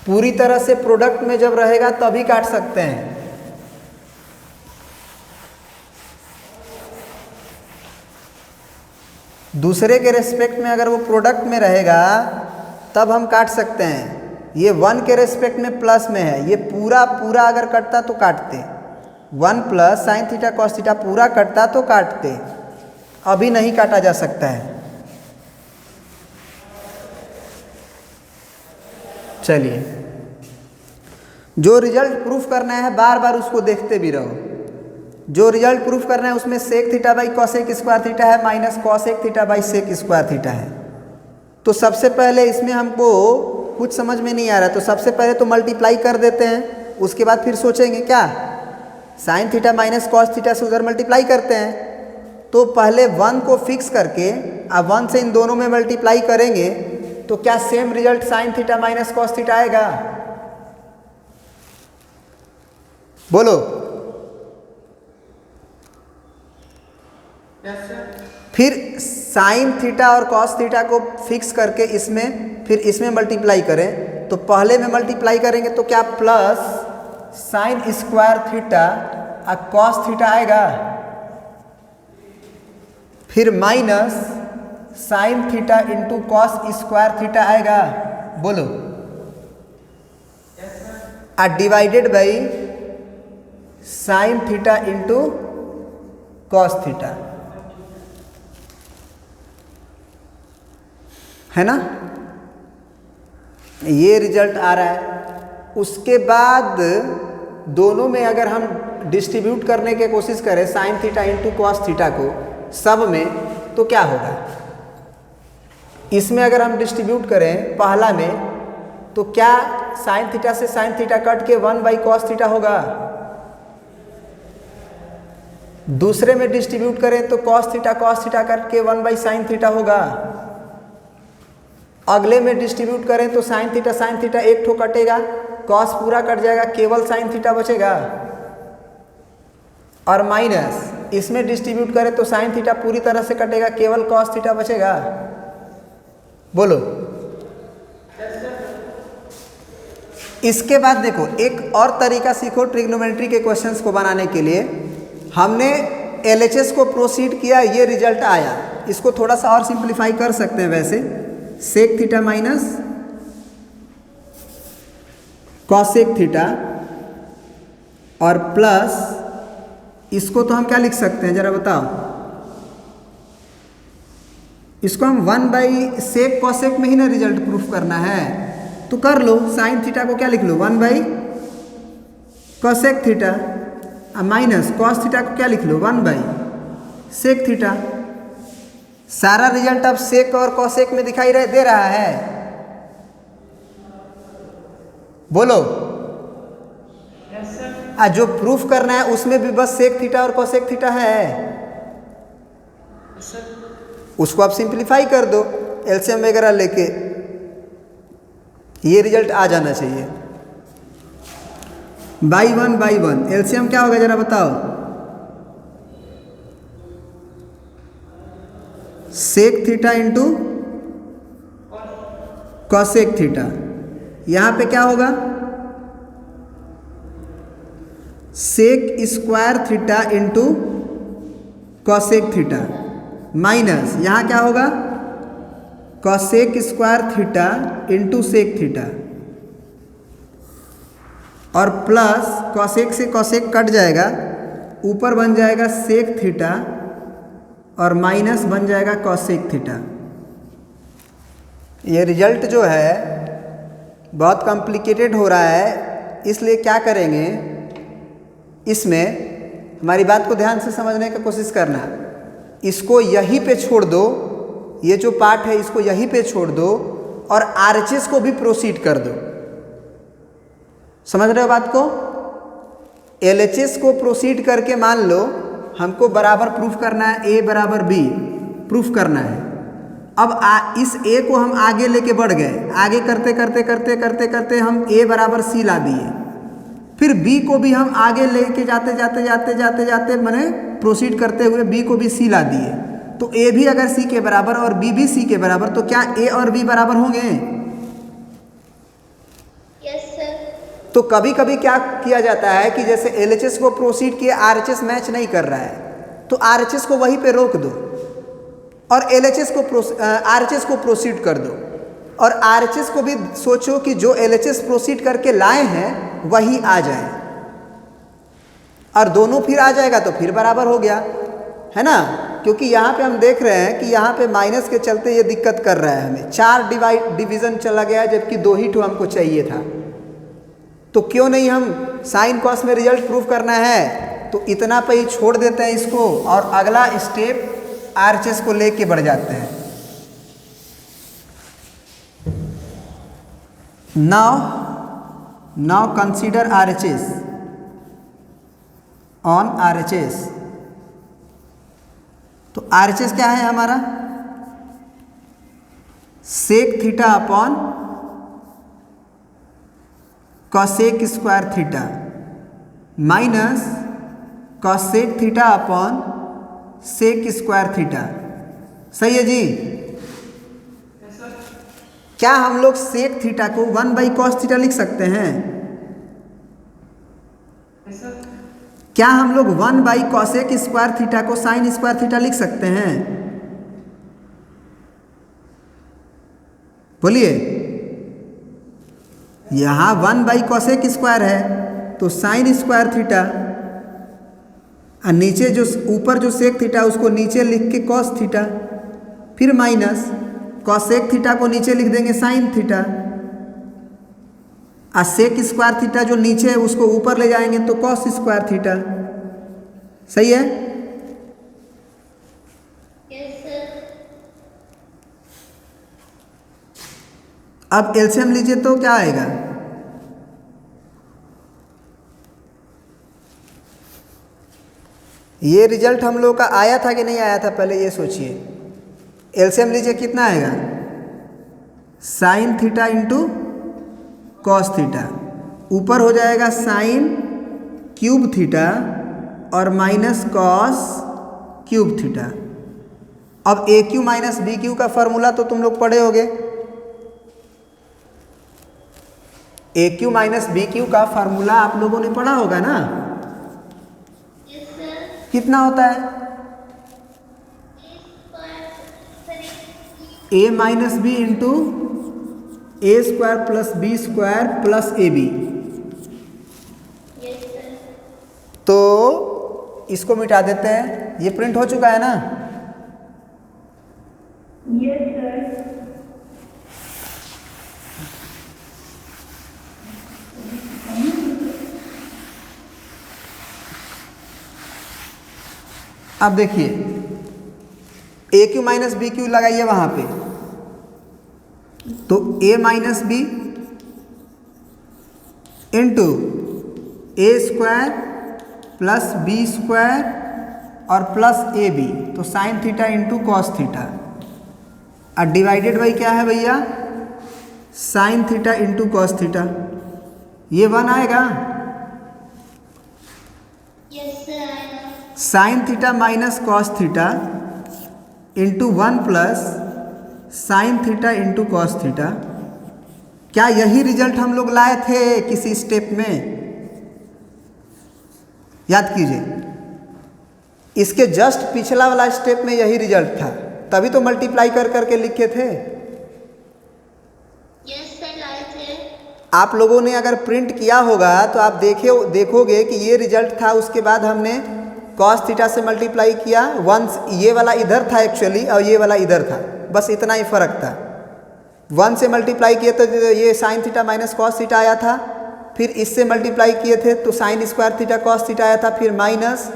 [SPEAKER 1] पूरी तरह से प्रोडक्ट में जब रहेगा तभी काट सकते हैं। दूसरे के रेस्पेक्ट में अगर वो प्रोडक्ट में रहेगा तब हम काट सकते हैं। ये 1 के रेस्पेक्ट में प्लस में है, ये पूरा अगर कटता तो काटते। 1 plus sine theta cos theta पूरा कटता तो काटते, अभी नहीं काटा जा सकता है। चलिए, जो रिजल्ट प्रूफ करना है बार बार उसको देखते भी रहो। जो रिजल्ट प्रूफ करना है उसमें sec theta by cosec square theta है minus cosec theta by sec square theta है। तो सबसे पहले इसमें हमको कुछ समझ में नहीं आ रहा, तो सबसे पहले तो मल्टीप्लाई कर देते हैं, उसके बाद फिर सोचेंगे क्या, sign theta minus cos theta से उधर मल्टीप्लाई करते हैं। तो पहले 1 को फिक्स करके अब 1 से इन दोनों में मल्टीप्लाई करेंगे तो क्या same result sign theta minus cos theta आएगा? बोलो। फिर साइन थीटा और कॉस थीटा को फिक्स करके फिर इसमें मल्टीप्लाई करें, तो पहले में मल्टीप्लाई करेंगे तो क्या प्लस साइन स्क्वायर थीटा और कॉस थीटा आएगा, फिर minus sine theta into cos square theta आएगा। बोलो। और divided by sine theta into cos theta, है ना? ये रिजल्ट आ रहा है। उसके बाद दोनों में अगर हम डिस्ट्रीब्यूट करने की कोशिश करें sign theta into cos theta को सब में, तो क्या होगा? इसमें अगर हम डिस्ट्रीब्यूट करें पहला में, तो क्या साइन थीटा से साइन थीटा कट के 1 बाई कॉस थीटा होगा। दूसरे में डिस्ट्रीब्यूट करें तो कॉस थीटा कट के 1 बाई साइन थीटा होगा। अगले में डिस्ट्रीब्यूट करें तो साइन थीटा एक ठो कटेगा, कॉस पूरा कट जाएगा, केवल साइन थीटा बचेगा। और माइनस इसमें डिस्ट्रीब्यूट करें तो साइन थीटा पूरी तरह से कटेगा, केवल कॉस थीटा बचेगा। बोलो। इसके बाद देखो, एक और तरीका सीखो ट्रिग्नोमेट्री के क्वेश्चंस को बनाने के लिए। हमने एलएचएस को प्रोसीड किया, ये रिजल्ट आया। इसको थोड़ा सा और सिंप्लीफाई कर सकते हैं वैसे, sec theta minus cosec theta और प्लस इसको तो हम क्या लिख सकते हैं जरा बताओ। इसको हम 1 बाई सेक कॉसेक में ही ना रिजल्ट प्रूफ करना है, तो कर लो। साइन थीटा को क्या लिख लो, 1 by cosec theta minus cos theta को क्या लिख लो 1 बाई सेक थीटा। सारा रिजल्ट अब सेक और कॉसेक में दिखाई दे रहा है, बोलो। जो प्रूफ करना है उसमें भी बस सेक थीटा और कॉसेक थीटा है, उसको आप सिंप्लीफाई कर दो एलसीएम वगैरह लेके, ये रिजल्ट आ जाना चाहिए। बाई वन एलसीएम क्या होगा जरा बताओ। Sec theta into cosec theta, यहां पे क्या होगा sec square theta into cosec theta minus यहां क्या होगा cosec square theta into sec theta, और प्लस कॉसेक से कॉसेक कट जाएगा, ऊपर बन जाएगा सेक थीटा और माइनस बन जाएगा कॉसेक थीटा। ये रिजल्ट जो है बहुत कॉम्प्लिकेटेड हो रहा है, इसलिए क्या करेंगे, इसमें हमारी बात को ध्यान से समझने की कोशिश करना। इसको यहीं पे छोड़ दो, ये जो पार्ट है इसको यहीं पे छोड़ दो और आरएचएस को भी प्रोसीड कर दो। समझ रहे हो बात को। एलएचएस को प्रोसीड करके मान लो हमको बराबर प्रूफ करना है, ए बराबर बी प्रूफ करना है। अब इस ए को हम आगे लेके बढ़ गए, आगे करते करते करते करते करते हम ए बराबर सी ला दिए, फिर बी को भी हम आगे लेके जाते जाते जाते जाते जाते मैंने प्रोसीड करते हुए बी को भी सी ला दिए। तो ए भी अगर सी के बराबर और बी भी सी के बराबर, तो क्या ए और बी बराबर होंगे?
[SPEAKER 2] Yes sir.
[SPEAKER 1] तो कभी कभी क्या किया जाता है कि जैसे एलएचएस को प्रोसीड किए, आरएचएस मैच नहीं कर रहा है, तो आरएचएस को वहीं पे रोक दो और आरएचएस को प्रोसीड कर दो, और आरएचएस को भी सोचो कि जो एलएचएस प्रोसीड करके लाए हैं वही आ जाए, और दोनों फिर आ जाएगा तो फिर बराबर हो गया, है ना। क्योंकि यहाँ पे हम देख रहे हैं कि यहाँ पे माइनस के चलते ये दिक्कत कर रहा है हमें, 4 डिवीज़न चला गया जबकि 2 ही ठो हमको चाहिए था। तो क्यों नहीं हम साइन कॉस में रिजल्ट प्रूफ करना है, तो इतना पे ही छोड़ देते हैं इसको और अगला स्टेप आरएचएस को लेके बढ़ जाते हैं। Now consider RHS on RHS. तो आरएचएस क्या है हमारा, sec theta upon cosec square theta minus cosec theta upon sec square theta. सही है जी। क्या हम लोग सेक थीटा को 1 बाई कॉस थीटा लिख सकते हैं? क्या हम लोग 1 बाई कॉसेक स्क्वायर थीटा को साइन स्क्वायर थीटा लिख सकते हैं? बोलिए। यहाँ 1 बाई कॉसेक स्क्वायर है तो साइन स्क्वायर थीटा, और नीचे जो ऊपर जो सेक थीटा उसको नीचे लिख के कॉस थीटा, फिर माइनस कॉसेक थीटा को नीचे लिख देंगे साइन थीटा, और सेक स्क्वायर थीटा जो नीचे है उसको ऊपर ले जाएंगे तो कॉस स्क्वायर थीटा। सही है।
[SPEAKER 2] Yes sir.
[SPEAKER 1] अब एलसीएम लीजिए तो क्या आएगा, ये रिजल्ट हम लोग का आया था कि नहीं आया था, पहले ये सोचिए। एलसीएम लीजिए कितना आएगा, sine theta into cos theta, ऊपर हो जाएगा साइन क्यूब थीटा और माइनस कॉस क्यूब थीटा। अब A cube minus B cube का फॉर्मूला तो तुम लोग पढ़े होगे। A cube minus B cube का फार्मूला आप लोगों ने पढ़ा होगा ना।
[SPEAKER 2] Yes sir.
[SPEAKER 1] कितना होता है, A minus B into A square plus B square plus A B.
[SPEAKER 2] Yes sir.
[SPEAKER 1] तो इसको मिटा देते हैं, ये प्रिंट हो चुका है ना।
[SPEAKER 2] Yes sir.
[SPEAKER 1] अब देखिए ए क्यू माइनस बी क्यू लगाइए वहां पे, तो ए minus B into A square plus B square और प्लस ए बी, तो sign theta into cos theta, और डिवाइडेड बाई क्या है भैया, sign theta into cos theta. ये 1 आएगा,
[SPEAKER 2] Yes, sir.
[SPEAKER 1] Sign theta minus cos theta into 1 plus sine theta into cos theta. क्या यही रिजल्ट हम लोग लाए थे किसी स्टेप में? याद कीजिए, इसके जस्ट पिछला वाला स्टेप में यही रिजल्ट था, तभी तो मल्टीप्लाई कर करके लिखे थे।
[SPEAKER 2] Yes, sir, लाए थे।
[SPEAKER 1] आप लोगों ने अगर प्रिंट किया होगा तो आप देखोगे कि ये रिजल्ट था, उसके बाद हमने कॉस थीटा से मल्टीप्लाई किया, वंस ये वाला इधर था एक्चुअली और ये वाला इधर था, बस इतना ही फर्क था। 1 से मल्टीप्लाई किए तो ये sign theta minus cos theta आया था, फिर इससे मल्टीप्लाई किए थे तो sign square theta cos theta आया था, फिर माइनस,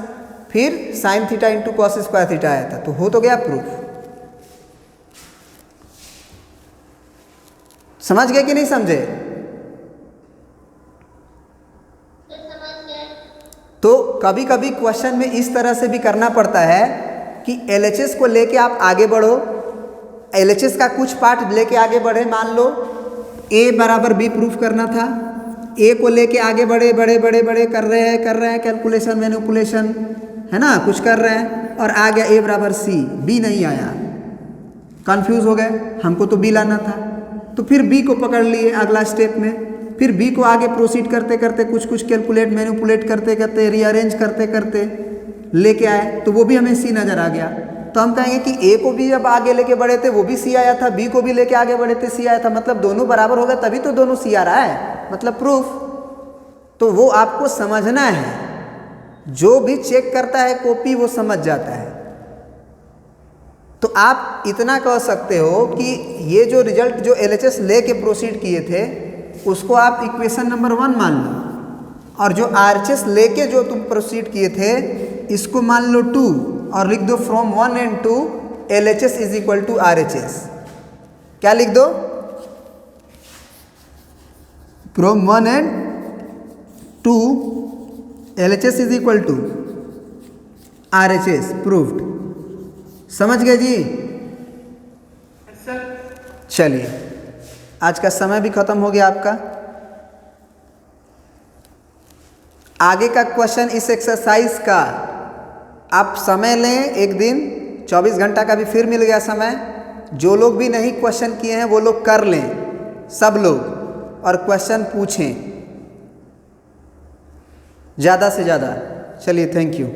[SPEAKER 1] फिर sine theta into cos square theta आया था, तो हो तो गया प्रूफ। समझ गए कि नहीं समझे?
[SPEAKER 2] तो समझ गए।
[SPEAKER 1] तो कभी कभी क्वेश्चन में इस तरह से भी करना पड़ता है कि एलएचएस को लेके आप आगे बढ़ो, एलएचएस का कुछ पार्ट लेके आगे बढ़े, मान लो ए बराबर बी प्रूफ करना था, ए को लेके आगे बढ़े बड़े बड़े बड़े कर रहे हैं कैलकुलेशन मैनिपुलेशन, है ना, कुछ कर रहे हैं, और आ गया ए बराबर सी, बी नहीं आया, कंफ्यूज हो गए, हमको तो बी लाना था, तो फिर बी को पकड़ लिए अगला स्टेप में, फिर बी को आगे प्रोसीड करते करते कुछ कैलकुलेट मैनिपुलेट करते करते रीअरेंज करते करते लेके आए, तो वो भी हमें सी नज़र आ गया। तो हम कहेंगे कि ए को भी जब आगे लेके बढ़े थे वो भी सी आया था, बी को भी लेके आगे बढ़े थे सी आया था, मतलब दोनों बराबर हो गए तभी तो दोनों सी आ रहा है, मतलब प्रूफ। तो वो आपको समझना है, जो भी चेक करता है कॉपी वो समझ जाता है। तो आप इतना कह सकते हो कि ये जो रिजल्ट जो एलएचएस लेके प्रोसीड किए थे उसको आप इक्वेशन नंबर 1 मान लो, और जो आरएचएस लेके जो तुम प्रोसीड किए थे इसको मान लो 2, और लिख दो from 1 and 2 LHS is equal to RHS। क्या लिख दो? From 1 and 2 LHS is equal to RHS proved. समझ गए जी? चलिए, आज का समय भी खत्म हो गया आपका। आगे का क्वेश्चन इस एक्सरसाइज का आप समय लें, एक दिन 24 घंटा का भी फिर मिल गया समय। जो लोग भी नहीं क्वेश्चन किए हैं वो लोग कर लें, सब लोग, और क्वेश्चन पूछें ज़्यादा से ज़्यादा। चलिए, थैंक यू।